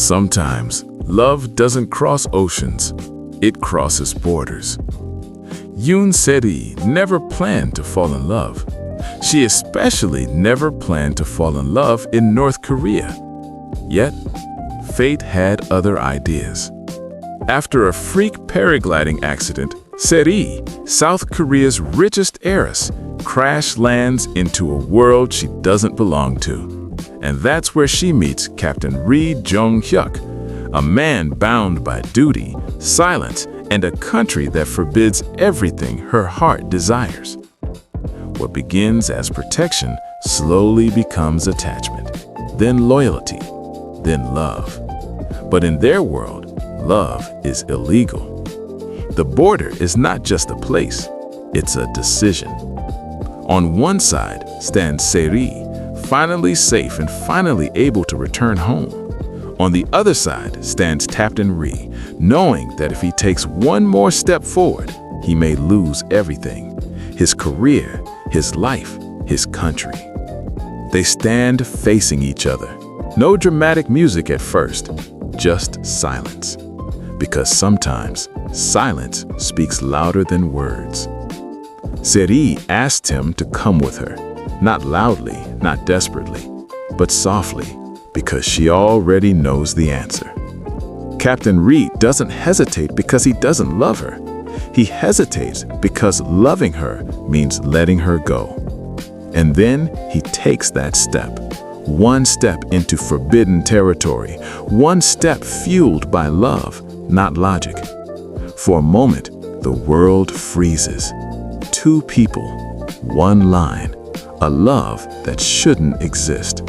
Sometimes, love doesn't cross oceans, it crosses borders. Yoon Se-ri never planned to fall in love. She especially never planned to fall in love in North Korea. Yet, fate had other ideas. After a freak paragliding accident, Se-ri, South Korea's richest heiress, crash lands into a world she doesn't belong to. And that's where she meets Captain Jeong-hyeok, a man bound by duty, silence, and a country that forbids everything her heart desires. What begins as protection slowly becomes attachment, then loyalty, then love. But in their world, love is illegal. The border is not just a place, it's a decision. On one side stands Se-ri, finally safe and finally able to return home. On the other side stands Captain Ri, knowing that if he takes one more step forward, he may lose everything: his career, his life, his country. They stand facing each other. No dramatic music at first, just silence. Because sometimes silence speaks louder than words. Se-ri asked him to come with her, not loudly, not desperately, but softly, because she already knows the answer. Captain Ri doesn't hesitate because he doesn't love her. He hesitates because loving her means letting her go. And then he takes that step. One step into forbidden territory. One step fueled by love, not logic. For a moment, the world freezes. Two people, one line, a love that shouldn't exist.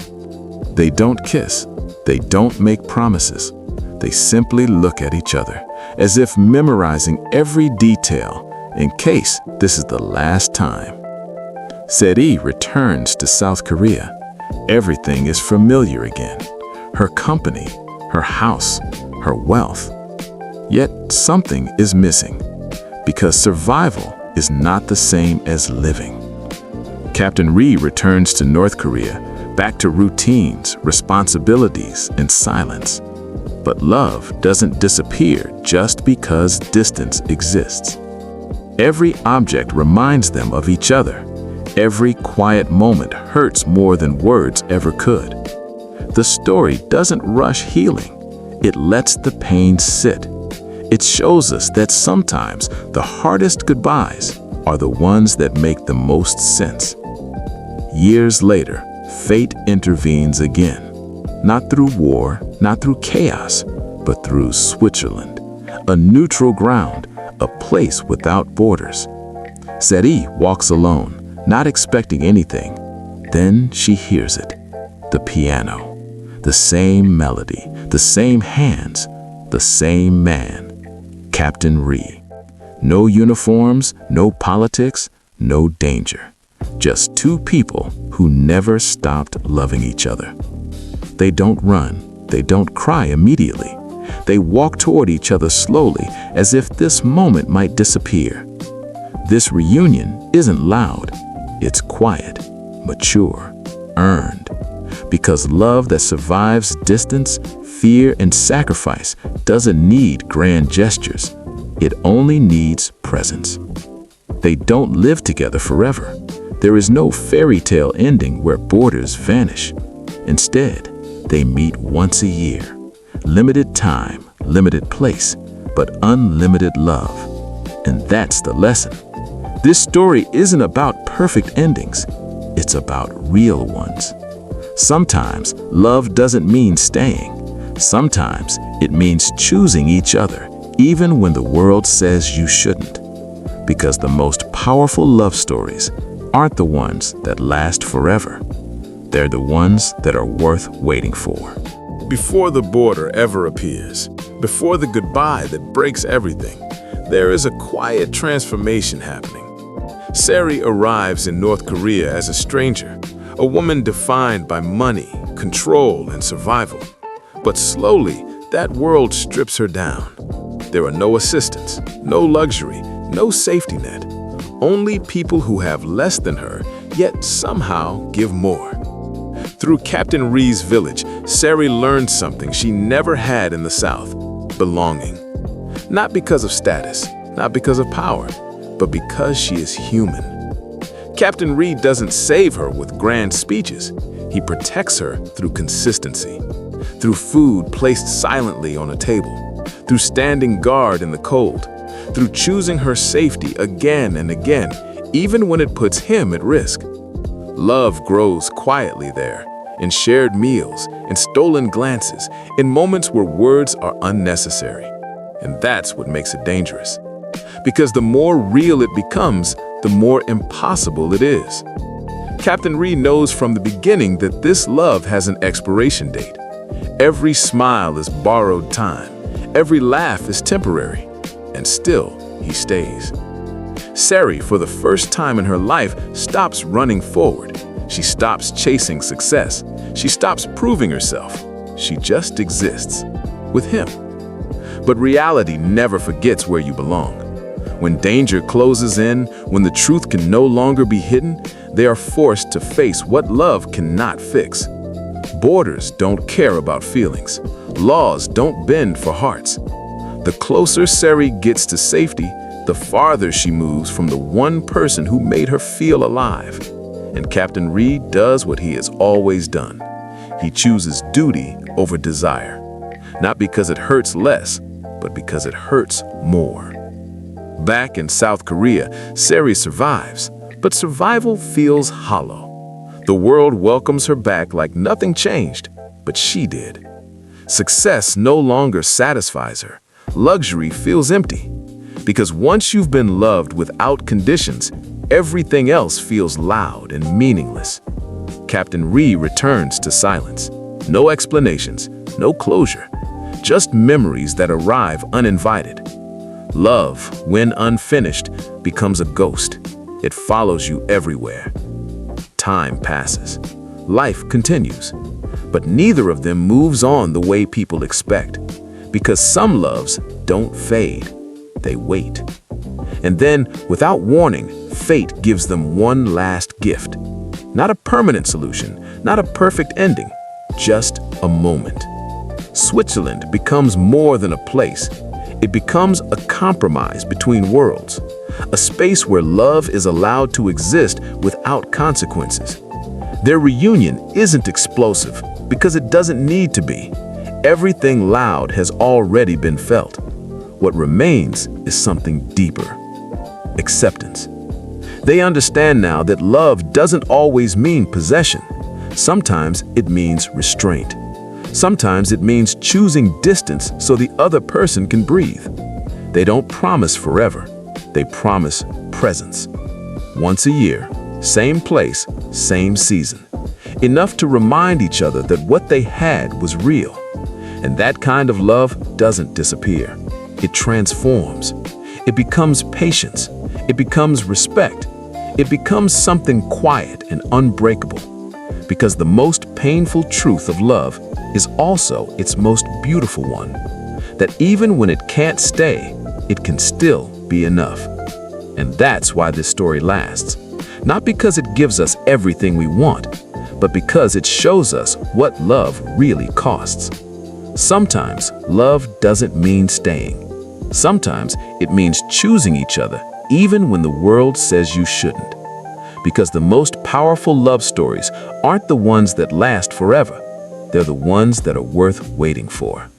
They don't kiss, they don't make promises. They simply look at each other, as if memorizing every detail, in case this is the last time. Se-ri returns to South Korea. Everything is familiar again. Her company, her house, her wealth. Yet something is missing, because survival is not the same as living. Captain Ri returns to North Korea, back to routines, responsibilities, and silence. But love doesn't disappear just because distance exists. Every object reminds them of each other. Every quiet moment hurts more than words ever could. The story doesn't rush healing. It lets the pain sit. It shows us that sometimes the hardest goodbyes are the ones that make the most sense. Years later, fate intervenes again. Not through war, not through chaos, but through Switzerland, a neutral ground, a place without borders. Se-ri walks alone, not expecting anything. Then she hears it. The piano. The same melody, the same hands, the same man. Captain Ri. No uniforms, no politics, no danger. Just two people who never stopped loving each other. They don't run, they don't cry immediately. They walk toward each other slowly, as if this moment might disappear. This reunion isn't loud, it's quiet, mature, earned. Because love that survives distance, fear, and sacrifice doesn't need grand gestures. It only needs presence. They don't live together forever. There is no fairy tale ending where borders vanish. Instead, they meet once a year. Limited time, limited place, but unlimited love. And that's the lesson. This story isn't about perfect endings. It's about real ones. Sometimes love doesn't mean staying. Sometimes it means choosing each other, even when the world says you shouldn't. Because the most powerful love stories aren't the ones that last forever. They're the ones that are worth waiting for. Before the border ever appears, before the goodbye that breaks everything, there is a quiet transformation happening. Se-ri arrives in North Korea as a stranger, a woman defined by money, control, and survival. But slowly, that world strips her down. There are no assistants, no luxury, no safety net. Only people who have less than her, yet somehow give more. Through Captain Ree's village, Sari learned something she never had in the South: belonging. Not because of status, not because of power, but because she is human. Captain Ree doesn't save her with grand speeches. He protects her through consistency, through food placed silently on a table, through standing guard in the cold, through choosing her safety again and again, even when it puts him at risk. Love grows quietly there, in shared meals, in stolen glances, in moments where words are unnecessary. And that's what makes it dangerous. Because the more real it becomes, the more impossible it is. Captain Ree knows from the beginning that this love has an expiration date. Every smile is borrowed time. Every laugh is temporary. And still, he stays. Sari, for the first time in her life, stops running forward. She stops chasing success. She stops proving herself. She just exists with him. But reality never forgets where you belong. When danger closes in, when the truth can no longer be hidden, they are forced to face what love cannot fix. Borders don't care about feelings. Laws don't bend for hearts. The closer Sari gets to safety, the farther she moves from the one person who made her feel alive. And Captain Ree does what he has always done. He chooses duty over desire. Not because it hurts less, but because it hurts more. Back in South Korea, Sari survives, but survival feels hollow. The world welcomes her back like nothing changed, but she did. Success no longer satisfies her. Luxury feels empty. Because once you've been loved without conditions, everything else feels loud and meaningless. Captain Ree returns to silence. No explanations, no closure. Just memories that arrive uninvited. Love, when unfinished, becomes a ghost. It follows you everywhere. Time passes. Life continues. But neither of them moves on the way people expect. Because some loves don't fade. They wait. And then, without warning, fate gives them one last gift. Not a permanent solution, not a perfect ending, just a moment. Switzerland becomes more than a place. It becomes a compromise between worlds, a space where love is allowed to exist without consequences. Their reunion isn't explosive because it doesn't need to be. Everything loud has already been felt. What remains is something deeper: acceptance. They understand now that love doesn't always mean possession. Sometimes it means restraint. Sometimes it means choosing distance so the other person can breathe. They don't promise forever. They promise presence. Once a year, same place, same season. Enough to remind each other that what they had was real. And that kind of love doesn't disappear. It transforms. It becomes patience. It becomes respect. It becomes something quiet and unbreakable. Because the most painful truth of love is also its most beautiful one. That even when it can't stay, it can still be enough. And that's why this story lasts. Not because it gives us everything we want, but because it shows us what love really costs. Sometimes love doesn't mean staying. Sometimes it means choosing each other even when the world says you shouldn't. Because the most powerful love stories aren't the ones that last forever. They're the ones that are worth waiting for.